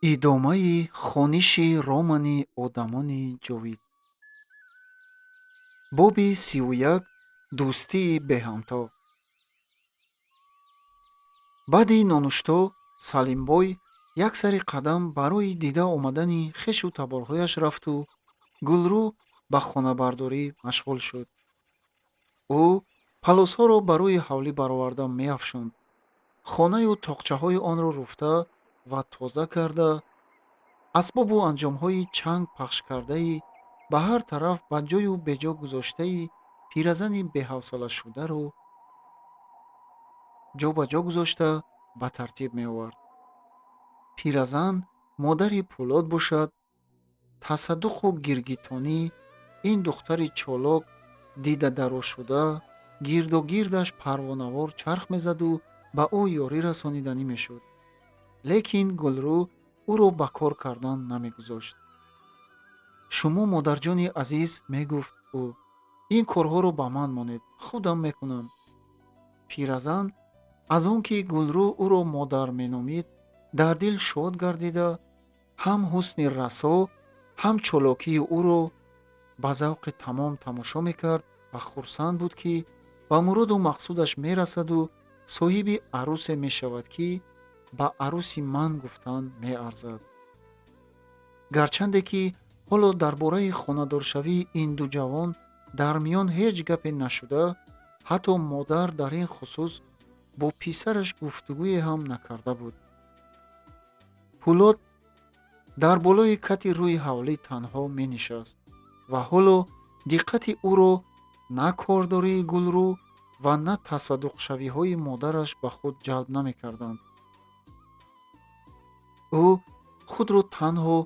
идомаи хониши романи одамони ҷовид. боби 31. дӯстии беҳамто. баъди нонушто Салимбой як сари қадам барои дида омадани хешу таборҳояш рафту Гулрӯ ба хонабардорӣ машғул шуд. ӯ палосҳоро барои ҳавлӣ бароварда меафшонд. хонаю тоқчаҳои онро руфта ва тоза карда, асбобу анҷомҳои чанг пахшкардаи ба ҳар тараф ба ҷою беҷо гузоштаи пиразани беҳавсалашударо ҷо ба ҷо гузошта ба тартиб меовард. пиразан модари Пӯлод бошад. Тасаддуқу гиргитонӣ ин духтари чолок дидадарошуда гирдогирдаш парвонавор чарх мезаду ба ӯ ёрӣ расониданӣ мешуд. лекин Гулрӯ ӯро ба кор кардан намегузошт. шумо модарҷони азиз, мегуфт ӯ, ин корҳоро ба ман монед, худам мекунам. пиразан аз он ки Гулрӯ ӯро модар меномид дар дил шод гардида, ҳам ҳусни расо, ҳам чолокии ӯро ба завқи тамом тамошо мекард ва хурсанд буд, ки ба муроду мақсудаш мерасаду соҳиби арӯсе мешавад, ки ба арӯси ман гуфтан меарзад. гарчанде ки ҳоло дар бораи хонадоршавии ин ду ҷавон дар миён ҳеҷ гапе нашуда, ҳатто модар дар ин хусус бо писараш гуфтугӯе ҳам накарда буд. Пӯлод дар болои кати рӯи ҳавлӣ танҳо менишаст ва ҳоло диққати ӯро на кордории Гулрӯ ва на тасаддуқшавиҳои модараш ба худ ҷалб намекарданд. ӯ худро танҳо,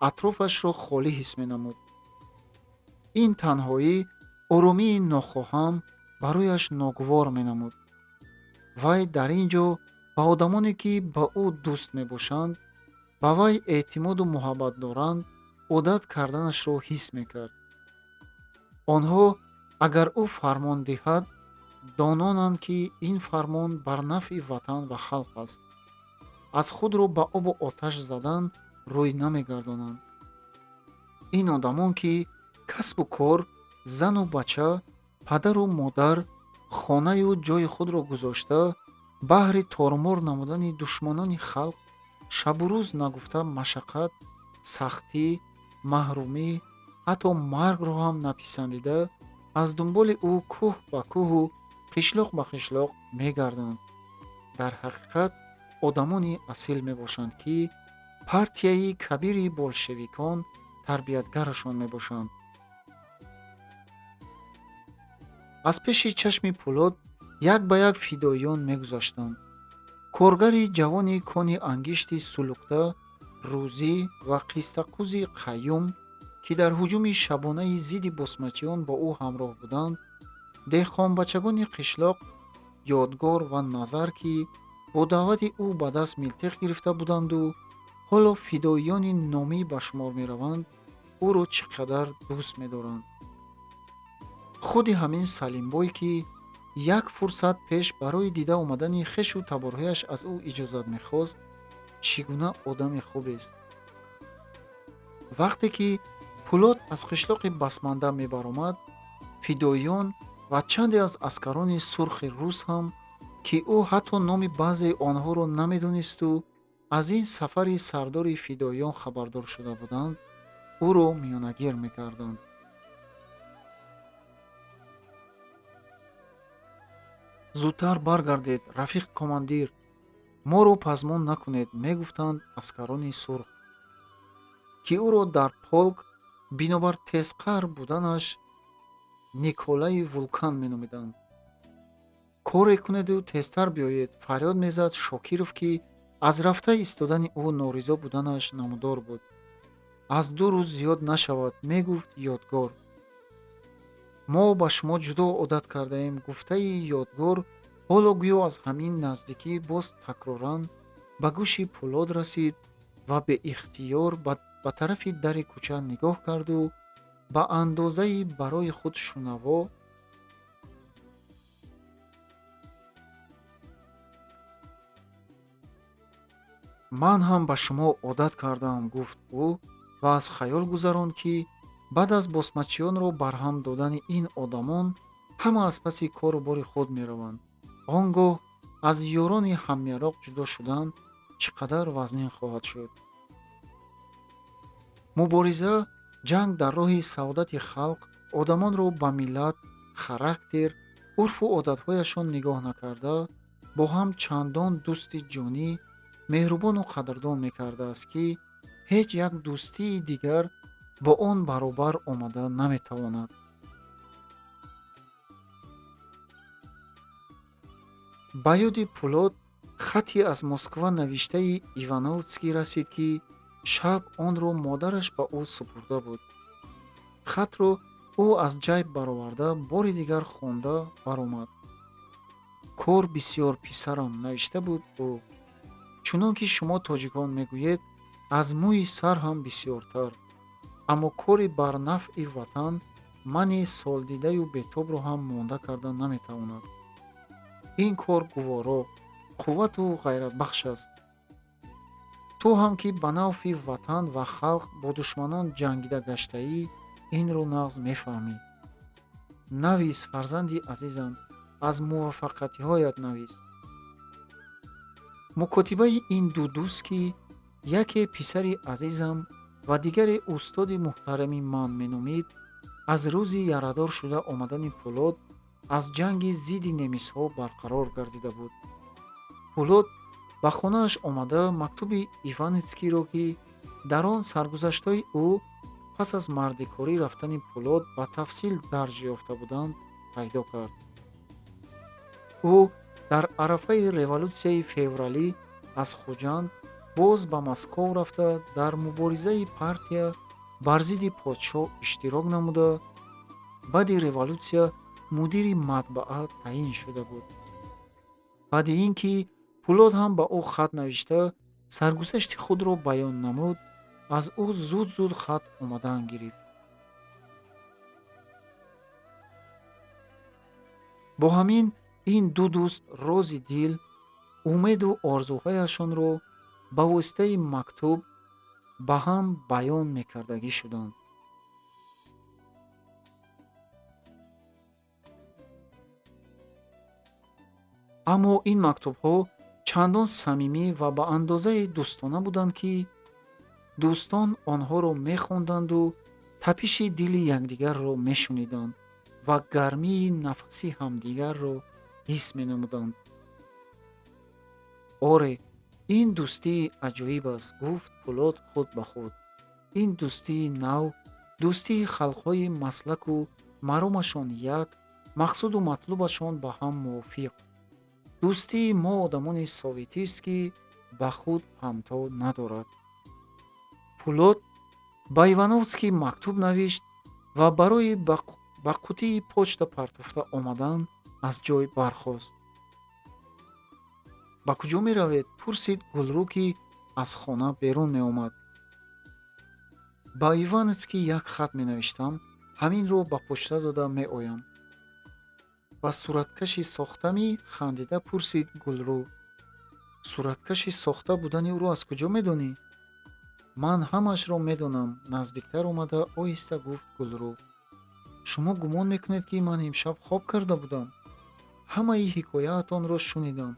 атрофашро холӣ ҳис менамуд. ин танҳоӣ оромии нохоҳам барояш ногувор менамуд. вай дар ин ҷо ба одамоне, ки ба ӯ дӯст мебошанд, ба вай эътимоду муҳаббат доранд, одат карданашро ҳис мекард. онҳо агар ӯ фармон диҳад, дононанд, ки ин фармон бар нафъи ватан ва халқ аст. аз худро ба обу оташ задан рӯй намегардонанд. ин одамон, ки касбу кор, зану бача, падару модар, хонаю ҷои худро гузошта, баҳри тормор намудани душманони халқ, шабу рӯз нагуфта машаққат, сахтӣ, маҳрумӣ, ҳатто маргро ҳам написандида, аз дунболи ӯ кӯҳ ба кӯҳу қишлоқ ба қишлоқ мегарданд. дар ҳақиқат одамони асил мебошанд, ки партияи кабири болшевикон тарбиятгарашон мебошанд. аз пеши чашми Пӯлод як ба як фидоиён мегузаштанд. коргари ҷавони кони ангишти сулукта, Рӯзӣ ва қистақӯзи Қайюм, ки дар ҳуҷуми шабонаи зидди босмачиён бо ӯ ҳамроҳ буданд, деҳқонбачагони қишлоқ Ёдгор ва Назар, ки бо даъвати ӯ ба даст милтиқ гирифта буданду ҳоло фидоиёни номӣ ба шумор мераванд, ӯро чӣ қадар дӯст медоранд. худи ҳамин Салимбой, ки як фурсат пеш барои дида омадани хешу таборҳояш аз ӯ иҷозат мехост, чӣ гуна одами хубест. вақте ки Пӯлод аз қишлоқи Басманда мебаромад, фидоиён ва чанде аз аскарони сурхи рус ҳам, ки ӯ ҳатто номи баъзеи онҳоро намедонисту аз ин сафари сардори фидоиён хабардор шуда буданд, ӯро миёнагир мекарданд. зудтар баргардед, рафиқ командир, моро пазмон накунед, мегуфтанд аскарони сурх, ки ӯро дар полк бинобар тезқаҳр буданаш Николаи Вулкан меномиданд. коре кунеду тезтар биёед, фарёд мезад Шокиров, ки аз рафта истодани ӯ норизо буданаш намудор буд. аз 2 рӯз зиёд нашавад, мегуфт Ёдгор. мо ба шумо ҷудо одат кардаем. гуфтаи Ёдгор ҳоло гӯё аз ҳамин наздикӣ боз такроран ба гӯши Пӯлод расид ва беихтиёр ба тарафи дари кӯча нигоҳ карду ба андозаи барои худ шунаво ман ҳам ба шумо одат кардам, гуфт ӯ ва аз хаёл гузаронд, ки баъд аз босмачиёнро барҳам додани ин одамон ҳама аз паси кору бори худ мераванд. Он гоҳ аз ёрони ҳамяроқ ҷудо шудан чӣ қадар вазнин хоҳад шуд. мубориза, ҷанг дар роҳи саодати халқ одамонро ба миллат, характер, урфу одатҳояшон нигоҳ накарда, бо ҳам чандон дӯсти ҷонӣ, меҳрубону қадрдон мекардааст, ки ҳеҷ як дӯстии дигар бо он баробар омада наметавонад. ба ёди Пулот хати аз Москва навиштаи Ивановский расид, ки шаб онро модараш ба ӯ супурда буд. хатро ӯ аз ҷайб бароварда бори дигар хонда баромад. кор бисёр писарам, навишта буд ӯ. чунон ки шумо тоҷикон мегӯед, аз мӯи сар ҳам бисёртар. аммо кори бар нафъи ватан мани солдидаю бетобро ҳам монда карда наметавонад. ин кор гуворо, қуввату ғайратбахш аст. ту ҳам ки ба навъи ватан ва халқ бо душманон ҷангида гаштаӣ, инро нағз мефаҳмӣ. навис, фарзанди азизам, аз муваффақиятиҳоят навис. мукотибаи ин ду дӯст, ки яке писари азизам ва дигаре устоди муҳтарами ман меномид, аз рӯзи ярадор шуда омадани Пулот аз ҷанги зидди немисҳо барқарор гардида буд. Пулот ба хонааш омада мактуби Иваницкийро, ки дар он саргузаштҳои ӯ пас аз мардикорӣ рафтани Пулот ба тафсил дарҷ ёфта буданд, пайдо кард. ӯ дар арафаи революсияи февралӣ аз Хуҷанд боз ба Москов рафта, дар муборизаи партия бар зидди подшоҳ иштирок намуда, баъди революсия мудири матбаа таъин шуда буд. баъди ин ки Пулот ҳам ба ӯ хат навишта, саргузашти худро баён намуд, аз ӯ зуд хат омадан гирифт. бо ҳамин ин ду дӯст рози дил, умеду орзуҳояшонро ба воситаи мактуб ба ҳам баён мекардагӣ шуданд. аммо ин мактубҳо чандон самимӣ ва ба андозаи дӯстона буданд, ки дӯстон онҳоро мехонданду тапиши дили якдигарро мешуниданд ва гармии нафаси ҳамдигарро ҳис менамуданд. оре, ин дӯстии аҷоиб аст, гуфт Пулот худ ба худ. ин дӯстии нав, дӯстии халқҳои маслаку маромашон як, мақсуду матлубашон ба ҳам мувофиқ. дӯстии мо одамони советист, ки ба худ ҳамто надорад. Пулот ба Ивановский мактуб навишт ва барои ба қутии почта партофта омадан аз ҷой бархост. ба куҷо меравед? пурсид Гулрӯ, ки аз хона берун меомад. ба Ивановский як хат менавиштам, ҳаминро ба почта дода меоям. ба сураткаши сохтамӣ? хандида пурсид Гулрӯ. сураткаши сохта будани ӯро аз куҷо медонӣ? ман ҳамаашро медонам, наздиктар омада оҳиста гуфт Гулрӯ. шумо гумон мекунед, ки ман имшаб хоб карда будам? ҳамаи ҳикояатонро шунидам.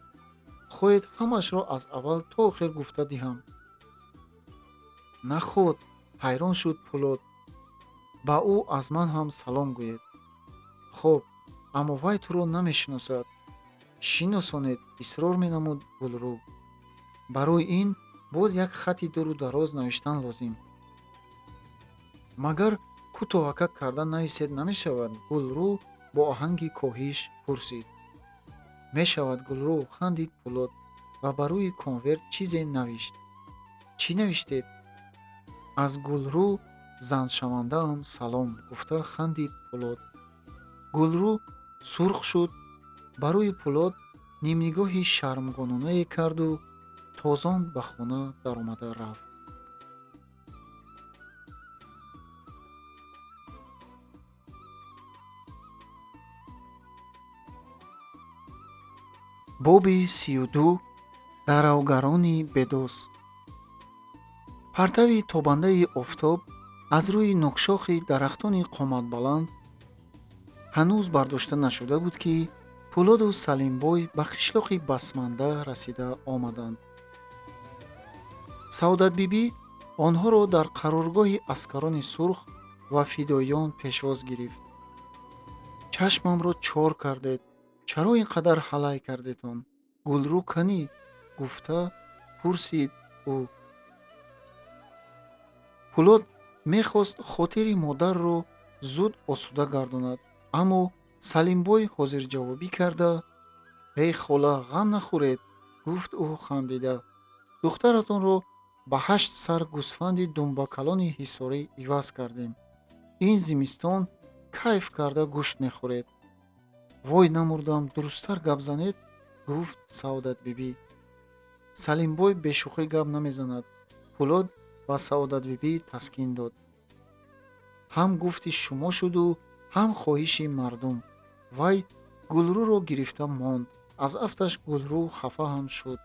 хоҳед ҳамаашро аз аввал то охир гуфта диҳам? нахот, ҳайрон шуд Пулот. ба ӯ аз ман ҳам салом гӯед. хоб, аммо вай туро намешиносад. шиносонед, исрор менамуд Гулрӯ. барои ин боз як хати дуру дароз навиштан лозим. магар кӯтоҳака карда нависед намешавад? Гулрӯ бо оҳанги коҳиш пурсид. мешавад Гулрӯ, хандид Пулот ва ба рӯи конверт чизе навишт. чӣ навиштед? аз Гулрӯ зандшавандаам салом, гуфта хандид Пулот. Гулрӯ сурх шуд, ба рӯи Пулот нимнигоҳи шармгононае карду тозон ба хона даромада рафт. боби 32 даравгарони бедост. партави тобандаи офтоб аз рӯи нӯкшохи дарахтони қоматбаланд ҳанӯз бардошта нашуда буд, ки Пӯлоду Салимбой ба қишлоқи Басманда расида омаданд. Саодатбибӣ онҳоро дар қароргоҳи аскарони сурх ва фидоиён пешвоз гирифт. «Чашмамро чор кардед, чаро ин қадар ҳалай кардетон? Гулрӯ канӣ?» гуфта пурсид ӯ. Пӯлод мехост хотири модарро зуд осуда гардонад, аммо Салимбой ҳозирҷавобӣ карда: «Эй хола, ғам нахӯред», гуфт ӯ хандида. «Духтаратонро ба 8 сар гӯсфанди думбакалони ҳисорӣ иваз кардем. Ин зимистон кайф карда гӯшт мехӯред». «Вой намурдам, дурусттар гап занед», гуфт Саодатбибӣ. Салимбой бешӯхӣ гап намезанад. Пӯлод ба Саодатбибӣ таскин дод. Ҳам гуфти шумо шуду, ҳам хоҳиши мардум. Вай Гулрӯро гирифта монд. Аз афташ Гулрӯ хафа ҳам шуд.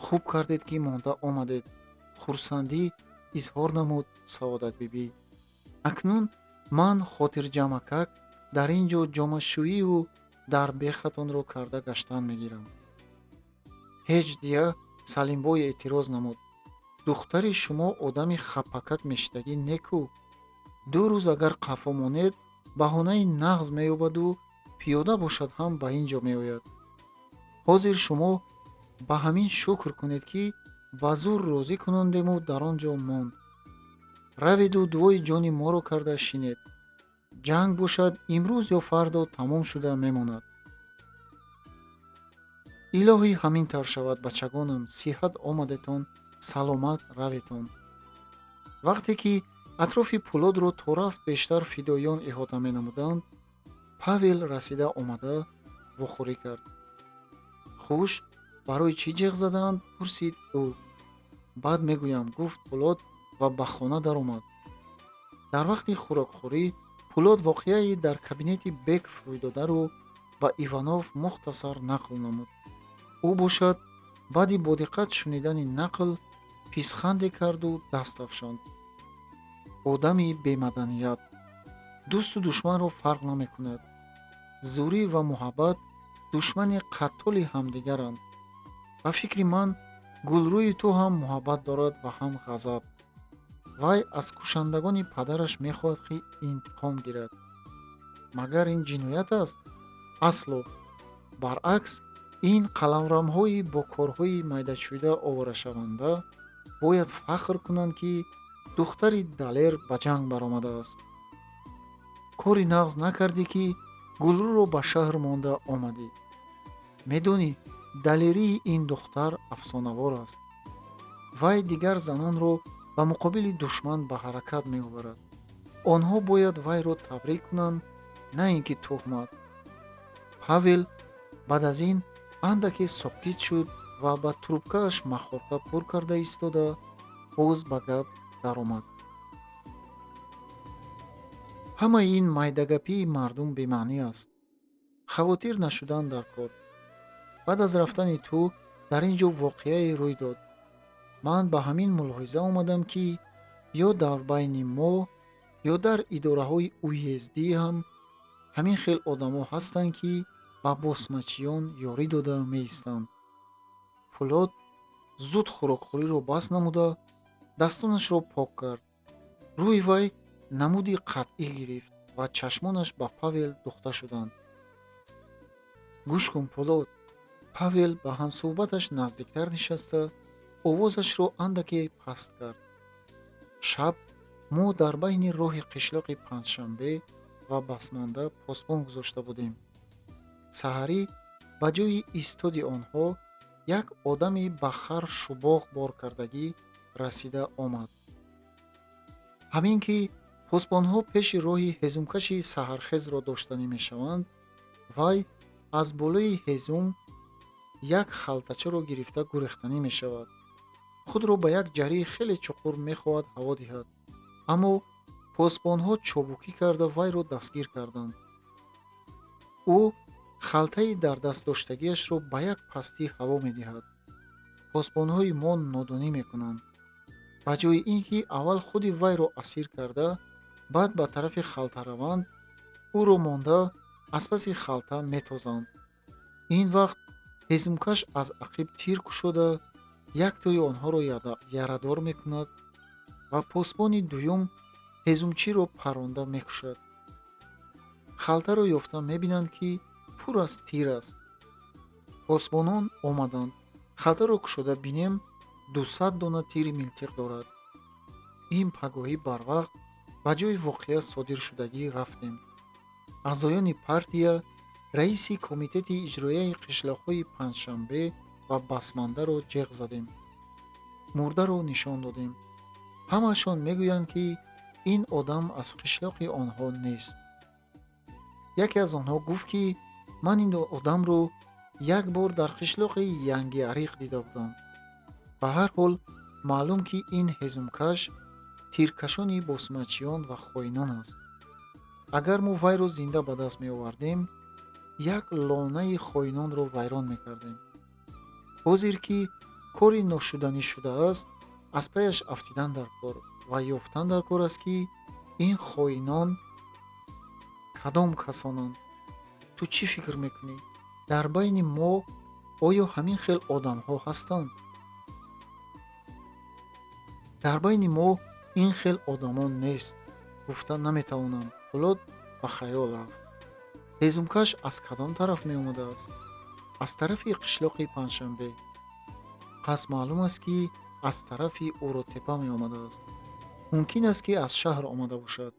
«Хуб кардед, ки монда омадед», хурсандӣ изҳор намуд Саодатбибӣ. «Акнун ман хотирҷамъакак дар ин ҷо ҷомашӯиву дарбехатонро карда гаштан мегирам». «Ҳеҷ дия», Салимбой эътироз намуд. «Духтари шумо одами хаппакак мештагӣ неку. 2 рӯз агар қафо монед, баҳонаи нағз меёбаду пиёда бошад ҳам ба ин ҷо меояд. Ҳозир шумо ба ҳамин шукр кунед, ки ба зур розӣ кунондему дар он ҷо монд. Раведу дуои ҷони моро карда шинед. Ҷанг бошад имрӯз ё фардо тамом шуда мемонад. Илоҳӣ ҳамин тавр шавад, бачагонам, сиҳат омадетон, саломат раветон». Вақте ки атрофи Пӯлодро то рафт бештар фидоиён иҳота менамуданд, Павел расида омада вохӯрӣ кард. «Хуш, барои чӣ ҷиғ задаанд?» пурсид ӯ. «Баъд мегӯям», гуфт Пӯлод ва ба хона даромад. Дар вақти хӯрокхӯрӣ Пӯлод воқеаи дар кабинети Беков рӯйдодаро ба Иванов мухтасар нақл намуд. Ӯ бошад, баъди бодиққат шунидани нақл писханде карду даст афшонд. «Одами бемаданият. Дӯсту душманро фарқ намекунад. Зӯрӣ ва муҳаббат душмани қаттоли ҳамдигаранд. Ба фикри ман, Гулрӯи ту ҳам муҳаббат дорад ва ҳам ғазаб. Вай аз кушандагони падараш мехоҳад, ки интиқом гирад. Магар ин ҷиноят аст? Асло. Баръакс, ин қаламрамҳои бо корҳои майдачӯйда оварашаванда бояд фахр кунанд, ки духтари далер ба ҷанг баромадааст. Кори нағз накардӣ, ки Гулрӯро ба шаҳр монда омадӣ. Медонӣ, далерии ин духтар афсонавор аст. Вай дигар занонро ба муқобили душман ба ҳаракат меоварад. Онҳо бояд вайро табрик кунанд, на ин ки тӯҳмат». Павел баъд аз ин андаке сокит шуд ва ба трубкааш махорка пур карда истода, боз ба гап даромад. «Ҳамаи ин майдагапии мардум бемаънӣ аст. Хавотир нашудан дар кор. Баъд аз рафтани ту дар ин ҷо воқеае рӯй дод. Ман ба ҳамин мулоҳиза омадам, ки ё дар байни мо, ё дар идораҳои уездӣ ҳам ҳамин хел одамо ҳастанд, ки ба босмачиён ёрӣ дода меистанд». Пӯлод зуд хӯрокхӯриро бас намуда, дастонашро пок кард. Рӯи вай намуди қатъӣ гирифт ва чашмонаш ба Павел духта шуданд. «Гӯш кун, Пӯлод». Павел ба ҳамсӯҳбаташ наздиктар нишаста, овозашро андаке паст кард. «Шаб мо дар байни роҳи қишлоқи Панҷшанбе ва Басманда посбон гузошта будем. Саҳарӣ ба ҷои истоди онҳо як одами ба хар шубоғ бор кардагӣ расида омад. Ҳамин ки посбонҳо пеши роҳи ҳезумкаши саҳархезро доштанӣ мешаванд, вай аз болои ҳезум як халтачаро гирифта гурехтанӣ мешавад. Худро ба як ҷарии хеле чуқур мехоҳад ҳаво диҳад, аммо посбонҳо чобукӣ карда вайро дастгир карданд. Ӯ халтаи дар даст доштагиашро ба як пастӣ ҳаво медиҳад. Посбонҳои мо нодонӣ мекунанд. ба ҷои ин ки аввал худи вайро асир карда, баъд ба тарафи халта раванд, ӯро монда аз паси халта метозанд. ин вақт ҳезумкаш аз ақиб тир кушода, яктои онҳоро ярадор мекунад ва посбони дуюм ҳезумчиро паронда мекушад. халтаро ёфта мебинанд, ки пур аз тир аст. посбонон омаданд. халтаро кушода бинем 200 дона тири милтиқ дорад. ин пагоҳӣ барвақт ба ҷои воқеа содиршудагӣ рафтем. аъзоёни партия, раиси комитети иҷроияи қишлоқҳои Панҷшанбе ва Басмандаро ҷеғ задем. мурдаро нишон додем. ҳамаашон мегӯянд, ки ин одам аз қишлоқи онҳо нест. яке аз онҳо гуфт, ки ман ин одамро як бор дар қишлоқи Янгиариқ дида будам. ба ҳар ҳол маълум, ки ин ҳезумкаш тиркашони босмачиён ва хоинон аст. агар мо вайро зинда ба даст меовардем, як лонаи хоинонро вайрон мекардем. ҳозир ки кори ношуданӣ шудааст, аз паяш афтидан дар кор ва ёфтан дар кор аст, ки ин хоинон кадом касонанд. ту чӣ фикр мекунӣ? дар байни мо оё ҳамин хел одамҳо ҳастанд? дар байни мо ин хел одамон нест. гуфта наметавонам. Фулод ба хаёл рафт. ҳезумкаш аз кадом тараф меомадааст? аз тарафи қишлоқи Панҷшанбе. пас маълум аст, ки аз тарафи Уротепа меомадааст. мумкин аст, ки аз шаҳр омада бошад.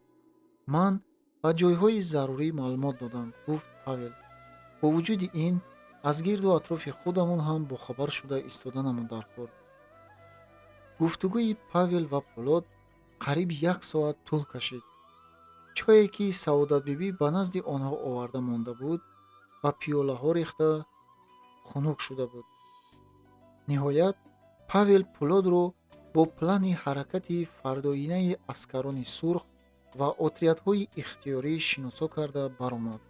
ман ба ҷойҳои зарурӣ маълумот додам, гуфт Павел. бо вуҷуди ин, аз гирду атрофи худамон ҳам бохабар шуда истоданамон дар кор. гуфтугӯи Павел ва Полод қариб 1 соат тӯл кашид. чое, ки Саодатбибӣ ба назди онҳо оварда монда буд, ба пиёлаҳо рехта хунук шуда буд. ниҳоят Павел Полодро бо плани ҳаракати фардоинаи аскарони сурх ва отрядҳои ихтиёрӣ шиносо карда баромад.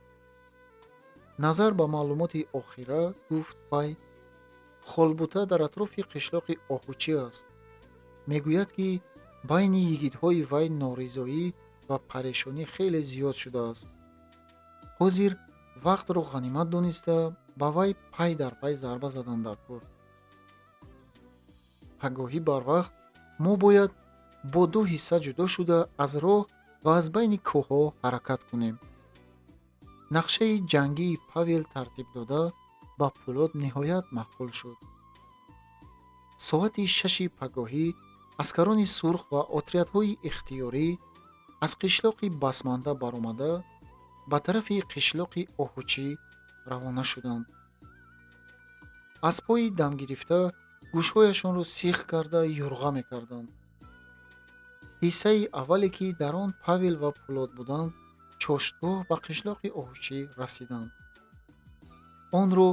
назар ба маълумоти охира, гуфт вай, холбута дар атрофи қишлоқи Оҳучӣ аст. мегӯяд, ки байни йигитҳои вай норизоӣ ва парешонӣ хеле зиёд шудааст. ҳозир вақтро ғанимат дониста, ба вай пай дар пай зарба задан дар кор. пагоҳӣ барвақт мо бояд бо 2 ҳисса ҷудо шуда аз роҳ ва аз байни кӯҳҳо ҳаракат кунем. нақшаи ҷангии Павел тартиб дода ба Полод ниҳоят маъқул шуд. соати 6 пагоҳӣ аскарони сурх ва отрядҳои ихтиёрӣ аз қишлоқи Басманда баромада, ба тарафи қишлоқи Оҳучӣ равона шуданд. аспҳои дамгирифта гӯшҳояшонро сих карда юрға мекарданд. ҳиссаи аввале, ки дар он Павел ва Полод буданд, чоштгоҳ ба қишлоқи Оҳучӣ расиданд. онро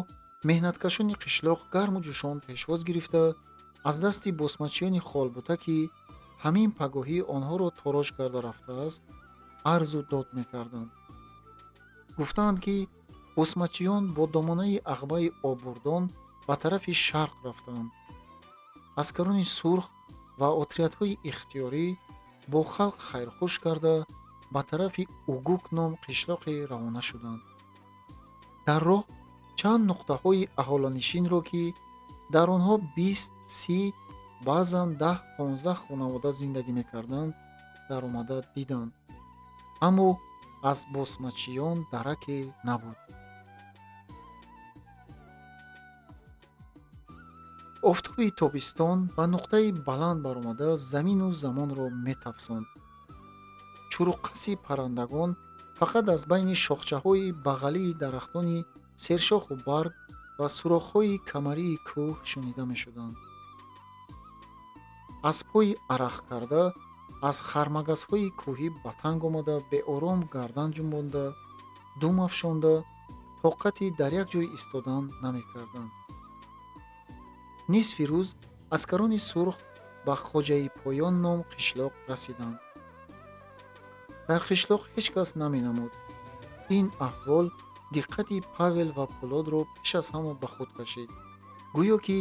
меҳнаткашони қишлоқ гарму ҷӯшон пешвоз гирифта, аз дасти босмачиёни холбута, ки ҳамин пагоҳӣ онҳоро торож карда рафтааст, арзу дод мекарданд. гуфтанд, ки босмачиён бо домонаи ағбаи обурдон ба тарафи шарқ рафтанд. аскарони сурх ва отрядҳои ихтиёрӣ бо халқ хайрхуш карда ба тарафи Угук ном қишлоқе равона шуданд. дар роҳ чанд нуқтаҳои аҳоланишинро, ки дар онҳо 20-30, баъзан 10-15 хонавода зиндагӣ мекарданд, даромада диданд. аммо аз босмачиён дараке набуд. офтоби тобистон ба нуқтаи баланд баромада замину замонро метафсонд. чуруққаси паррандагон фақат аз байни шохчаҳои бағалии дарахтони сершоху барг ва сурохҳои камарии кӯҳ шунида мешуданд. аспҳои арақ карда аз хармагазҳои кӯҳӣ ба танг омада беором гардан ҷунбонда, дум афшонда, тоқати дар як ҷой истодан намекарданд. нисфи рӯз аскарони сурх ба Хоҷаи Поён ном қишлоқ расиданд. дар қишлоқ ҳеҷ кас наменамуд. ин аҳвол диққати Павел ва Полодро пеш аз ҳама ба худ кашид. гӯё ки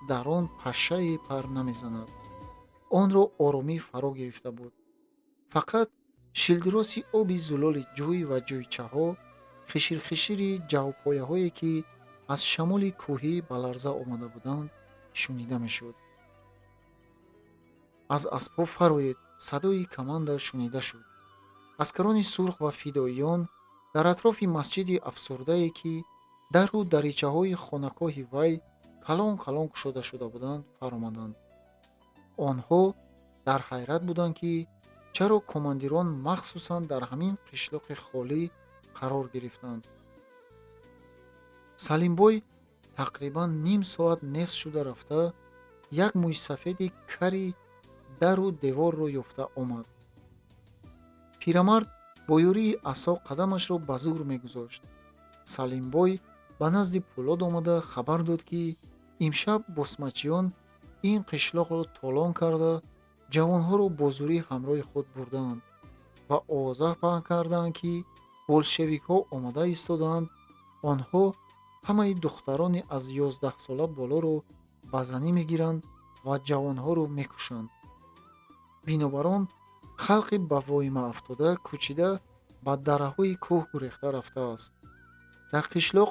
дар он пашшае пар намезанад. онро оромӣ фаро гирифта буд. Фақат шилдироси оби зулоли ҷӯй ва ҷӯйчаҳо, хишир-хишири ҷавпояҳое, ки аз шамоли кӯҳӣ ба ларза омада буданд, шунида мешуд. аз аспҳо фароед, садои каманда шунида шуд. Аскарони сурх ва фидоиён дар атрофи масҷиди афсурдае, ки дару даричаҳои хонакоҳи вай калон калон кушода шуда буданд, фаромаданд. онҳо дар ҳайрат буданд, ки чаро командирон махсусан дар ҳамин қишлоқи холӣ қарор гирифтанд. Салимбой тақрибан ним соат нест шуда рафта, як мӯйсафеди кари дару деворро ёфта омад. пирамард бо ёрии асо қадамашро ба зур мегузошт. Салимбой ба назди Пӯлод омада хабар дод, ки имшаб босмачиён ин қишлоқро толон карда, ҷавонҳоро бо зурӣ ҳамроҳи худ бурдаанд ва овоза паҳн карданд, ки болшевикҳо омада истодаанд. онҳо ҳамаи духтарони аз 11-сола болоро ба занӣ мегиранд ва ҷавонҳоро мекушанд. бинобар он халқи ба воима афтода кӯчида ба дараҳои кӯҳ гурехта рафтааст. дар қишлоқ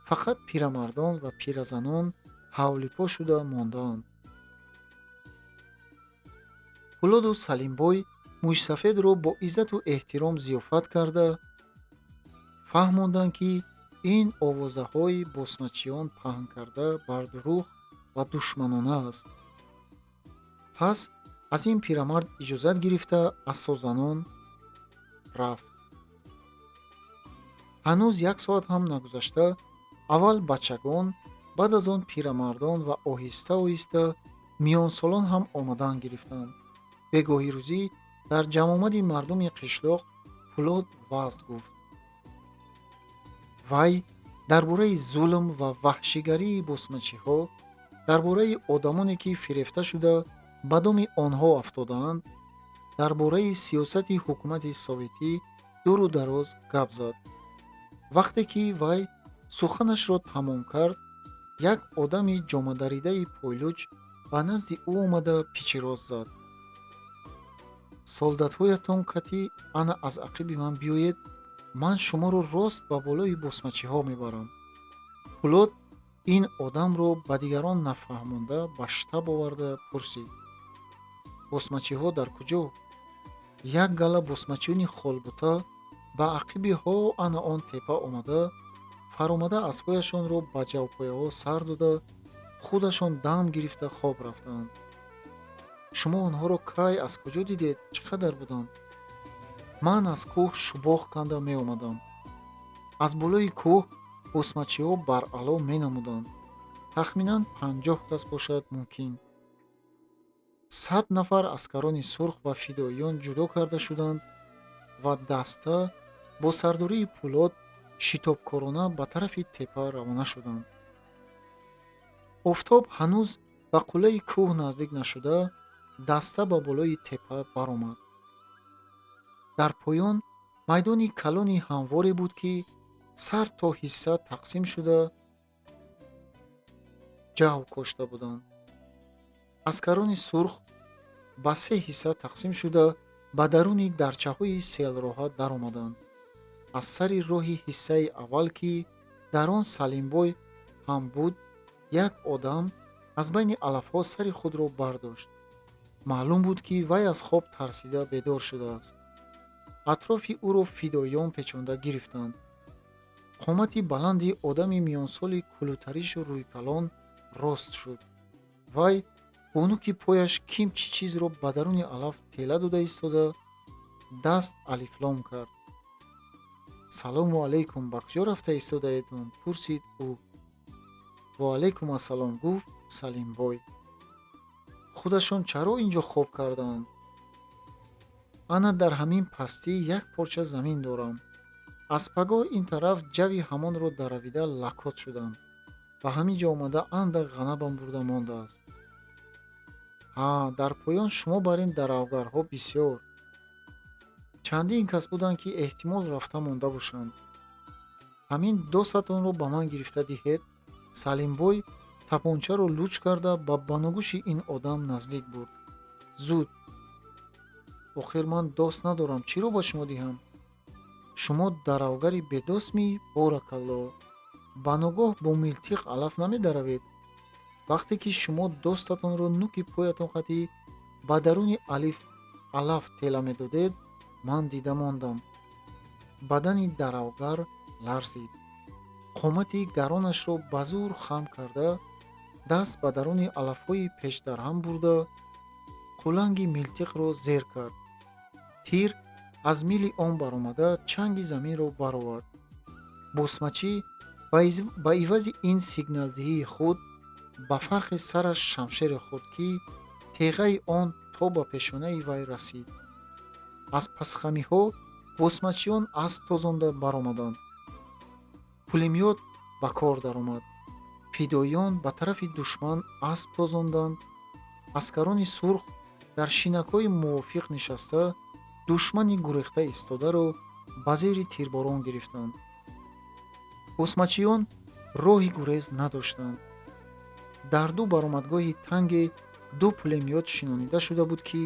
фақат пирамардон ва пиразанон ҳавлипо шуда мондаанд. пӯлоду Салимбой мӯйсафедро бо иззату эҳтиром зиёфат карда, фаҳмонданд, ки ин овозаҳои босмачиён паҳн карда бар дурӯғ ва душманона аст. пас аз ин пирамард иҷозат гирифта асозанон рафт. ҳанӯз як соат ҳам нагузашта, аввал бачагон, баъд аз он пирамардон ва оҳиста оҳиста миёнсолон ҳам омадан гирифтанд. бегоҳи рӯзӣ дар ҷамъомади мардуми қишлоқ Пӯлод ваъз гуфт. вай дар бораи зулм ва ваҳшигарии босмачиҳо, дар бораи одамоне, ки фирефта шуда ба доми онҳо афтодаанд, дар бораи сиёсати ҳукумати советӣ дуру дароз гап зад. вақте ки вай суханашро тамом кард, як одами ҷомадаридаи пойлӯч ба назди ӯ омада пичироз зад. солдатҳоятон катӣ ана аз ақиби ман биёед, ман шуморо рост ба болои босмачиҳо мебарам. Пӯлод ин одамро ба дигарон нафаҳмонда ба штаб оварда пурсид: босмачиҳо дар куҷо? як гала босмачиёни холбута ба ақиби ҳо ана он теппа омада, фаромада аспҳояшонро ба ҷавпояҳо сар дода, худашон дам гирифта хоб рафтаанд. шумо онҳоро кай аз куҷо дидед? Чӣ қадар буданд? ман аз кӯҳ шубох канда меомадам. аз болои кӯҳ босмачиҳо баръало менамуданд. тахминан 50 кас бошад мумкин. 100 нафар аскарони сурх ва фидоиён ҷудо карда шуданд ва даста бо сардории Пӯлод шитобкорона ба тарафи теппа равона шуданд. офтоб ҳанӯз ба қуллаи кӯҳ наздик нашуда, даста ба болои теппа баромад. дар поён майдони калони ҳамворе буд, ки сар то ҳисса тақсим шуда ҷав кошта буданд. аскарони сурх ба 3 ҳисса тақсим шуда ба даруни дарчаҳои селроҳа даромаданд. аз сари роҳи ҳиссаи аввал, ки дар он Салимбой ҳам буд, як одам аз байни алафҳо сари худро бардошт. маълум буд, ки вай аз хоб тарсида бедор шудааст. атрофи ӯро фидоиён печонда гирифтанд. қомати баланди одами миёнсоли кулӯтаришу рӯйкалон рост шуд. вай бо нӯки пояш кимчи чизро ба даруни алаф тела дода истода, даст алифлом кард. салому алайкум, ба куҷо рафта истодаедон? пурсид ӯ. ва алайкум ассалом, гуфт Салимбой. худашон чаро инҷо хоб кардаанд? ана дар ҳамин пастӣ як порча замин дорам. аз пагоҳ ин тараф ҷави ҳамонро даравида лакот шудам. ба ҳамин ҷо омада андак ғанабам бурда мондааст. ҳа, дар поён шумо бар ин даравгарҳо бисёр. чандин кас буданд, ки эҳтимол рафта монда бошанд. ҳамин досатонро ба ман гирифта диҳед. Салимбой тапончаро луч карда ба баногӯши ин одам наздик бурд. зуд. охир ман дост надорам, чиро ба шумо диҳам? шумо даравгари бедостми? Боракалло. ба ногоҳ бо милтиқ алаф намедаравед. вақте ки шумо достатонро нуки поятон қатӣ ба даруни алаф тела медодед, ман дида мондам. бадани даравгар ларзид. қомати гаронашро ба зур хам карда, даст ба даруни алафҳои пешдарҳам бурда, қуланги милтиқро зер кард. тир аз мили он баромада чанги заминро баровард. босмачӣ ба ивази ин сигналдиҳии худ ба фарқи сараш шамшере хурд, ки теғаи он то ба пешонаи вай расид. аз пасхамиҳо босмачиён асп тозонда баромаданд. пулемёт ба кор даромад. фидоиён ба тарафи душман асп тозонданд. аскарони сурх дар шинакҳои мувофиқ нишаста, душмани гурехта истодаро ба зери тирборон гирифтанд. босмачиён роҳи гурез надоштанд. дар ду баромадгоҳи танге ду пулемёт шинонида шуда буд, ки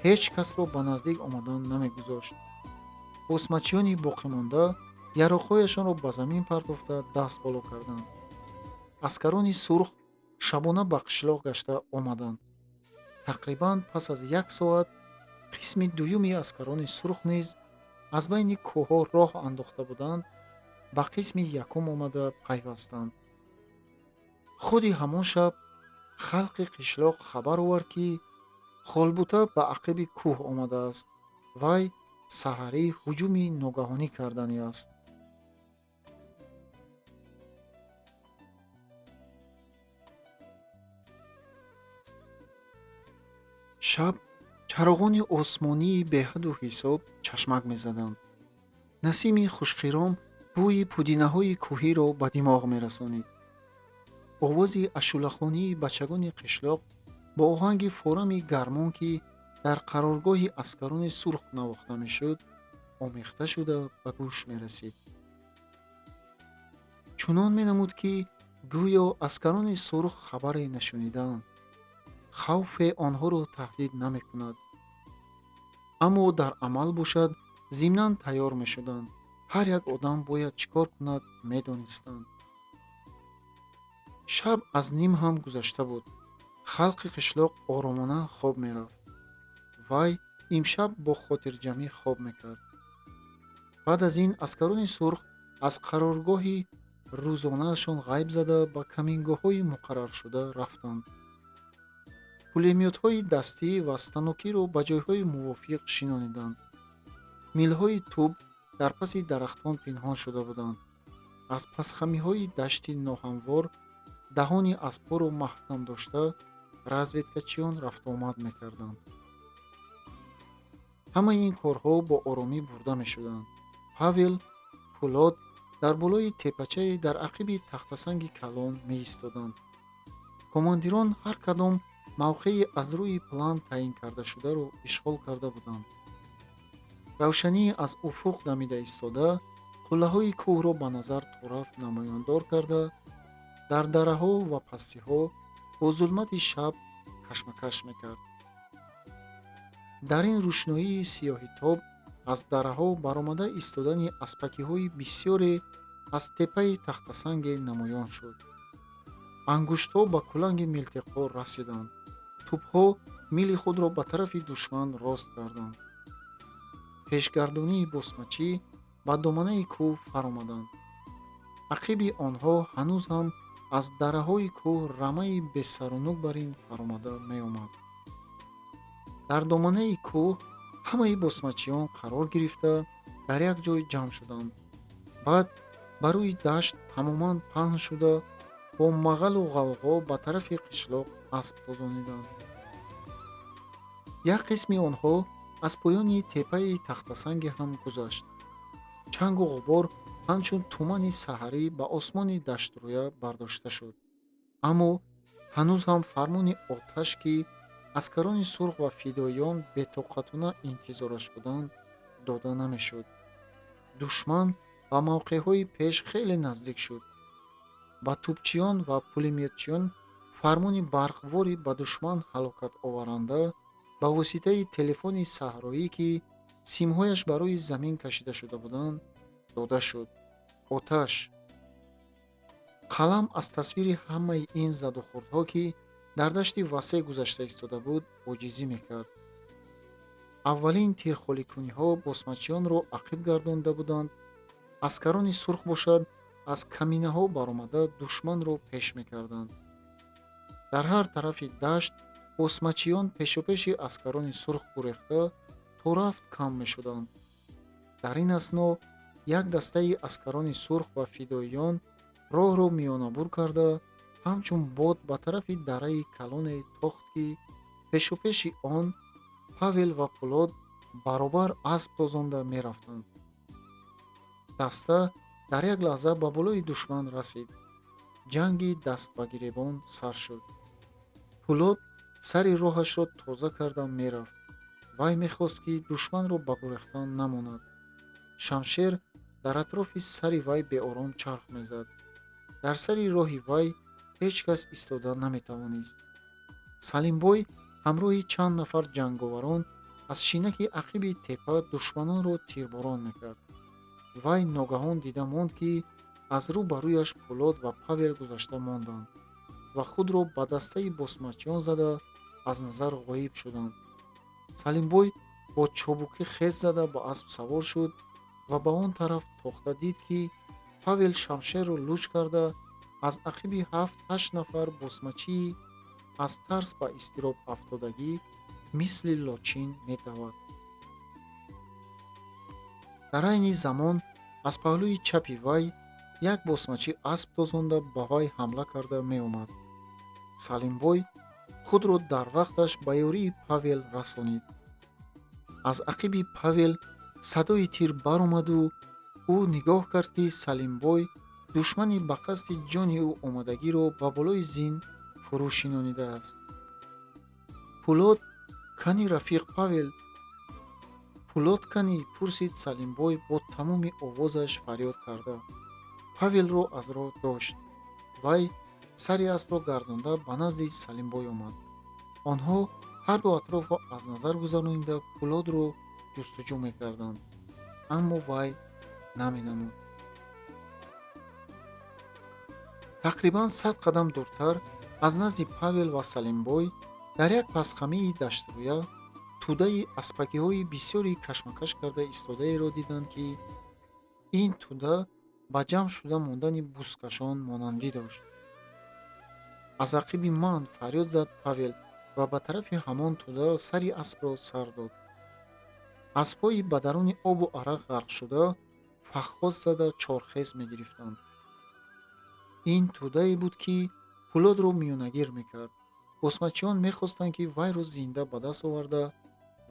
ҳеҷ касро ба наздик омадан намегузошт. босмачиёни боқимонда яроқҳояшонро ба замин партофта даст боло карданд. аскарони сурх шабона ба қишлоқ гашта омаданд. тақрибан пас аз 1 соат қисми дуюми аскарони сурх низ аз байни кӯҳҳо роҳ андохта буданд, ба қисми якум омада пайвастанд. худи ҳамон шаб халқи қишлоқ хабар овард, ки холбута ба ақиби кӯҳ омадааст. вай саҳарӣ ҳуҷуми ногаҳонӣ кардани аст. шаб чароғони осмонии беҳаду ҳисоб чашмак мезаданд. насими хушхиром бӯи пудинаҳои кӯҳиро ба димоғ мерасонид. овози ашулахонии бачагони қишлоқ бо оҳанги форами гармон, ки дар қароргоҳи аскарони сурх навохта мешуд, омехта шуда ба гӯш мерасид. чунон менамуд, ки гӯё аскарони сурх хабаре нашунидаанд. хавфе онҳоро таҳдид намекунад. аммо дар амал бошад, зимнан тайёр мешуданд. ҳар як одам бояд чӣ кор кунад медонистанд. шаб аз ним ҳам гузашта буд. халқи қишлоқ оромона хоб мерафт. вай имшаб бо хотирҷамӣ хоб мекард. баъд аз ин аскарони сурх аз қароргоҳи рӯзонаашон ғайб зада, ба камингоҳҳои муқарраршуда рафтанд. пулемётҳои дастӣ ва станокиро ба ҷойҳои мувофиқ шинониданд. милҳои туб дар паси дарахтон пинҳон шуда буданд. аз пасхамиҳои дашти ноҳамвор даҳони аспҳоро маҳкам дошта, разведкачиён рафтуомад мекарданд. ҳамаи ин корҳо бо оромӣ бурда мешуданд. павел, пӯлод дар болои тепачае дар ақиби тахтасанги калон меистоданд. командирон ҳар кадом мавқеи аз рӯи план таъин кардашударо ишғол карда буданд. равшанӣ аз уфуқ дамида истода, қуллаҳои кӯҳро ба назар тораф намоёндор карда, дар дараҳо ва пастиҳо бо зулмати шаб кашмакаш мекард. дар ин рӯшноии сиёҳитоб аз дараҳо баромада истодани аспакиҳои бисёре аз теппаи тахтасанге намоён шуд. ангуштҳо ба куланги милтиқҳо расиданд. тӯбҳо мили худро ба тарафи душман рост карданд. пешгардонии босмачӣ ба доманаи кӯҳ фаромаданд. ақиби онҳо ҳанӯз ҳам аз дараҳои кӯҳ рамаи бесарунук бар ин фаромада меомад. дар доманаи кӯҳ ҳамаи босмачиён қарор гирифта дар як ҷой ҷамъ шуданд. баъд ба рӯи дашт тамоман паҳн шуда, бо мағалу ғавғо ба тарафи қишлоқ асп тозониданд. як қисми онҳо аз поёни теппаи тахтасанге ҳам гузашт. чангу ғубор ҳамчун тумани саҳарӣ ба осмони даштрӯя бардошта шуд. аммо ҳанӯз ҳам фармони оташ, ки аскарони сурх ва фидоиён бетоқатона интизораш буданд, дода намешуд. душман ба мавқеъҳои пеш хеле наздик шуд. ба тӯбчиён ва пулемётчиён фармони барқворӣ ба душман ҳалокатоваранда ба воситаи телефони саҳроӣ, ки симҳояш ба рӯи замин кашида шуда буданд, дода шуд. оташ. қалам аз тасвири ҳамаи ин задухӯрдҳо, ки дар дашти васеъ гузашта истода буд, оҷизӣ мекард. аввалин тирхоликуниҳо босмачиёнро ақиб гардонда буданд. аскарони сурх бошад, аз каминаҳо баромада душманро пеш мекарданд. дар ҳар тарафи дашт босмачиён пешопеши аскарони сурх гурехта то рафт кам мешуданд. дар ин асно як дастаи аскарони сурх ва фидоиён роҳро миёнабур карда, ҳамчун бод ба тарафи дараи калоне тохт, ки пешопеши он Павел ва Пулод баробар асп тозонда мерафтанд. даста дар як лаҳза ба болои душман расид. ҷанги даст ба гиребон сар шуд. Пулод сари роҳашро тоза карда мерафт. вай мехост, ки душманро ба гурехтан намонад. шамшер дар атрофи сари вай беором чарх мезад. дар сари роҳи вай ҳеҷ кас истода наметавонист. Салимбой ҳамроҳи чанд нафар ҷанговарон аз шинаки ақиби теппа душманонро тирборон мекард. вай ногаҳон дида монд, ки аз рӯ ба рӯяш Пулод ва Павел гузашта монданд ва худро ба дастаи босмачиён зада аз назар ғоиб шуданд. Салимбой бо чобукӣ хез зада ба асп савор шуд ва ба он тараф тохта дид, ки Павел шамшерро луч карда аз ақиби 7-8 нафар босмачии аз тарс ба изтироб афтодагӣ мисли лочин метавад. дар айни замон аз паҳлӯи чапи вай як босмачӣ асп тозонда ба вай ҳамла карда меомад. Салимбой худро дар вақташ ба ёрии Павел расонид. аз ақиби Павел садои тир баромаду ӯ нигоҳ кард, ки Салимбой душмани ба қасди ҷони ӯ омадагиро ба болои зин фурӯ шинонидааст. Пулод кани рафиқ Павел? Пулод кани? пурсид Салимбой бо тамоми овозаш фарёд карда. Павелро аз роҳ дошт. вай сари аспро гардонда ба назди Салимбой омад. онҳо ҳарду атрофро аз назар гузаронида Пулодро ҷустуҷӯ мекарданд, аммо вай наменамуд. тақрибан 100 қадам дуртар аз назди Павел ва Салимбой дар як пасхамии даштрӯя тӯдаи аспагиҳои бисёри кашмакаш карда истодаеро диданд, ки ин тӯда ба ҷамъ шуда мондани бузкашон монандӣ дошт. аз ақиби ман фарёд зад Павел ва ба тарафи ҳамон тӯда сари аспро сар дод. аспҳои ба даруни обу арақ ғарқ шуда фаххоз зада чорхез мегирифтанд. ин тӯдае буд, ки Пулодро миёнагир мекард. босмачиён мехостанд, ки вайро зинда ба даст оварда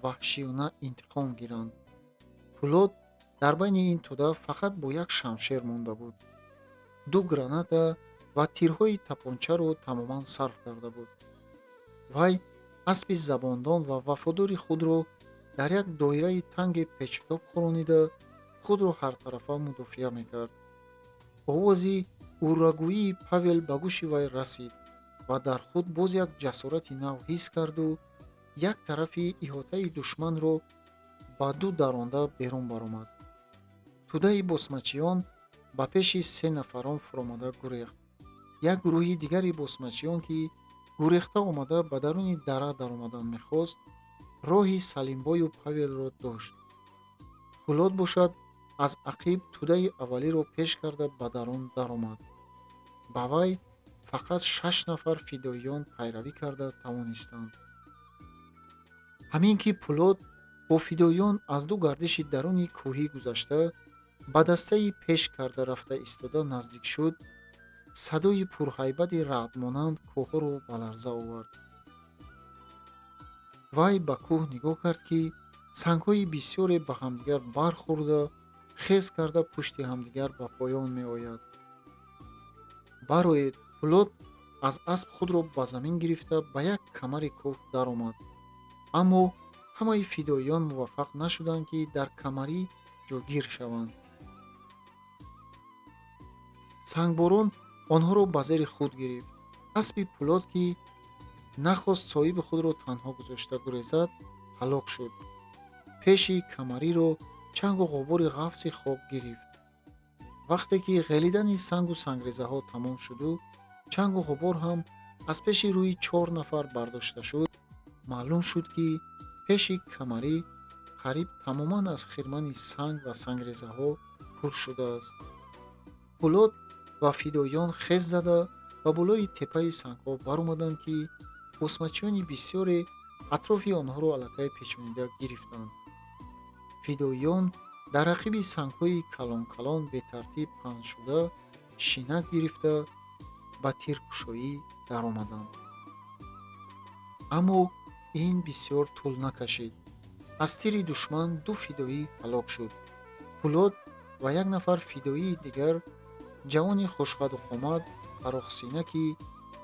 ваҳшиёна интиқом гиранд. Пулод дар байни ин тӯда фақат бо як шамшер монда буд. 2 граната ва тирҳои тапончаро тамоман сарф карда буд. вай аспи забондон ва вафодори худро дар як доираи танги печутоб хӯронида худро ҳартарафа мудофиа мекард. овози уррагӯии Павел ба гӯши вай расид ва дар худ боз як ҷасорати нав ҳис карду як тарафи иҳотаи душманро ба ду даронда берун баромад. тӯдаи босмачиён ба пеши 3 нафарон фуромада гурехт. як гурӯҳи дигари босмачиён, ки гурехта омада ба даруни дара даромадан мехост, роҳи Салимбою Павелро дошт. Пулод бошад аз ақиб тӯдаи аввалиро пеш карда ба дарун даромад. ба вай фақат 6 нафар фидоиён пайравӣ карда тавонистанд. ҳамин ки Пулод бо фидоиён аз ду гардиши даруни кӯҳӣ гузашта ба дастаи пеш карда рафта истода наздик шуд, садои пурҳайбати раъдмонанд кӯҳҳоро ба ларза овард. вай ба кӯҳ нигоҳ кард, ки сангҳои бисёре ба ҳамдигар бархӯрда хез карда пушти ҳамдигар ба поён меояд. бароед! Пулод аз асп худро ба замин гирифта ба як камари кӯҳ даромад. аммо ҳамаи фидоиён муваффақ нашуданд, ки дар камарӣ ҷойгир шаванд. сангборон онҳоро ба зери худ гирифт. аспи Пулод, ки нахост соҳиби худро танҳо гузошта гурезад, ҳалок шуд. пеши камариро чангу ғубури ғафси хок гирифт. вақте ки ғелидани сангу сангрезаҳо тамом шуду, чангу ғубур ҳам аз пеши рӯи 4 нафар бардошта шуд, маълум шуд, ки пеши камарӣ қариб тамоман аз хирмани санг ва сангрезаҳо пур шудааст. пулот ва фидоён хез зада ба болои теппаи сангҳо баромаданд, ки босмачиёни бисёре атрофи онҳоро аллакай печонида гирифтанд. фидоён дар ақиби сангҳои калон-калон бетартиб паҳншуда шинак гирифта ба тиркушоӣ даромаданд. аммо ин бисёр тӯл накашид. аз тири душман 2 фидоӣ ҳалок шуд. пулот ва як нафар фидоии дигар, ҷавони хушқаду-қомат, фарохсина, ки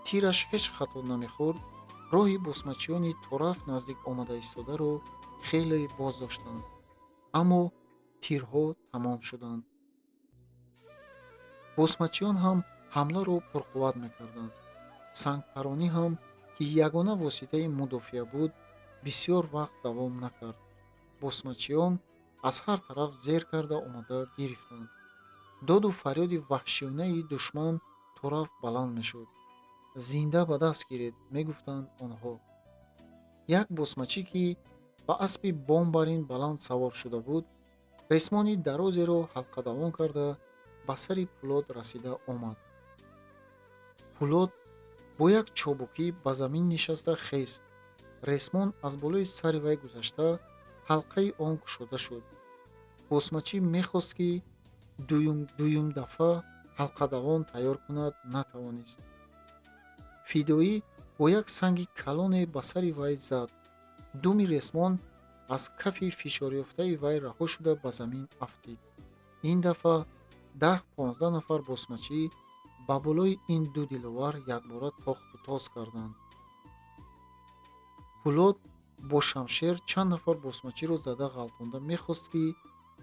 тираш ҳеҷ хато намехӯрд, роҳи босмачиёни тораф наздик омада истодаро хеле боз доштанд. аммо тирҳо тамом шуданд. босмачиён ҳам ҳамларо пурқувват мекарданд. сангпаронӣ ҳам, ки ягона воситаи мудофиа буд, бисёр вақт давом накард. босмачиён аз ҳар тараф зер карда омада гирифтанд. доду фарёди ваҳшиёнаи душман тораф баланд мешуд. зинда ба даст гиред, мегуфтанд онҳо. як босмачӣ, ки ба аспи бомбарин баланд савор шуда буд, ресмони дарозеро ҳалқадавон карда ба сари пулот расида омад. пулот бо як чобукӣ ба замин нишаста хест. ресмон аз болои сари вай гузашта, ҳалқаи он кушода шуд. босмачӣ мехост, ки дуюм дафъа ҳалқадавон тайёр кунад, натавонист. фидоӣ бо як санги калоне ба сари вай зад. думи ресмон аз кафи фишорёфтаи вай раҳо шуда ба замин афтид. ин дафъа 10-15 нафар босмачӣ ба болои ин ду диловар якбора тохту тоз карданд. пулот бо шамшер чанд нафар босмачиро зада ғалтонда мехост, ки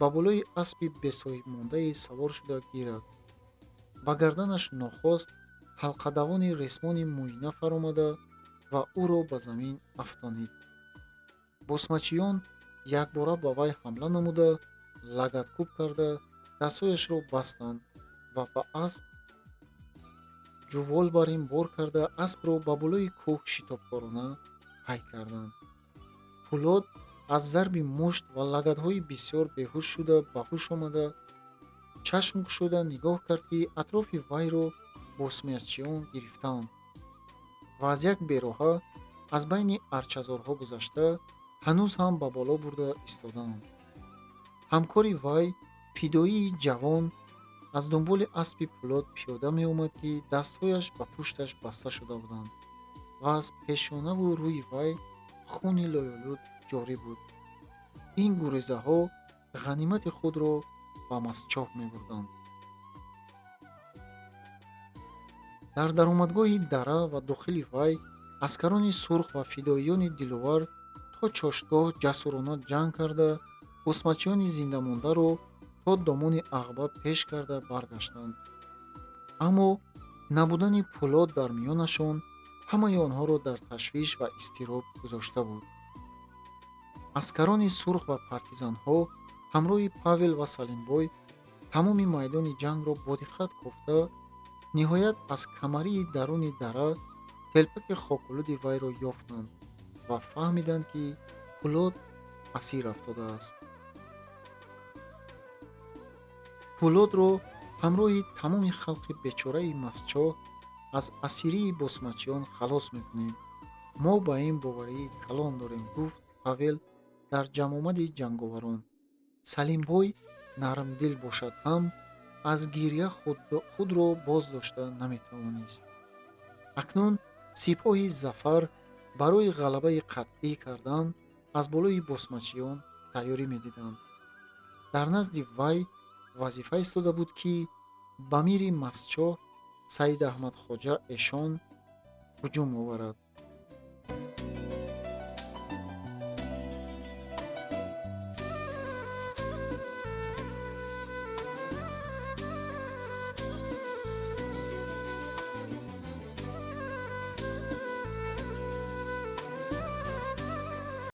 ба болои аспи бесоҳибмондаи савор шуда гирад. ба гарданаш нохост ҳалқадавони ресмони мӯина фаромада ва ӯро ба замин афтонид. босмачиён якбора ба вай ҳамла намуда, лагаткӯб карда дастҳояшро бастанд ва ба асп ҷувол бар ин бор карда, аспро ба болои кӯҳ шитобкорона пай карданд. пулот аз зарби мушт ва лагатҳои бисёр беҳуш шуда ба ҳуш омада, чашм кушода нигоҳ кард, ки атрофи вайро босмачиён гирифтаанд ва аз як бероҳа аз байни арчазорҳо гузашта, ҳанӯз ҳам ба боло бурда истодаанд. ҳамкори вай, фидоии ҷавон, аз дунболи аспи пулот пиёда меомад, ки дастҳояш ба пушташ баста шуда буданд ва аз пешонаву рӯи вай хуни лӯйолӯд ҷорӣ буд. ин гурезаҳо ғанимати худро ба мастчоҳ мебурданд. дар даромадгоҳи дара ва дохили вай, аскарони сурх ва фидоиёни диловар то чоштгоҳ ҷасурона ҷанг карда, босмачиёни зиндамондаро то домони ағба пеш карда баргаштанд. аммо набудани пулот дар миёнашон ҳамаи онҳоро дар ташвиш ва изтироб гузошта буд. аскарони сурх ва партизанҳо ҳамроҳи Павел ва Салимбой тамоми майдони ҷангро бодиқат кофта, ниҳоят аз камарии даруни дара телпаки хокулуди вайро ёфтанд ва фаҳмиданд, ки пулот асир афтодааст. пулотро ҳамроҳи тамоми халқи бечораи мастчоҳ аз асирии босмачиён халос мекунем. мо ба ин боварии калон дорем, гуфт Павел дар ҷамомади ҷанговарон. Салимбой нармдил бошад ҳам, аз гирья худро боз дошта наметавонист. акнун сипоҳи зафар барои ғалабаи қатъӣ кардан аз болои босмачиён тайёрӣ медиданд. дар назди вай вазифа истода буд, ки ба мири мастчоҳ Саид Аҳмадхоҷа Эшон ҳуҷум оварад.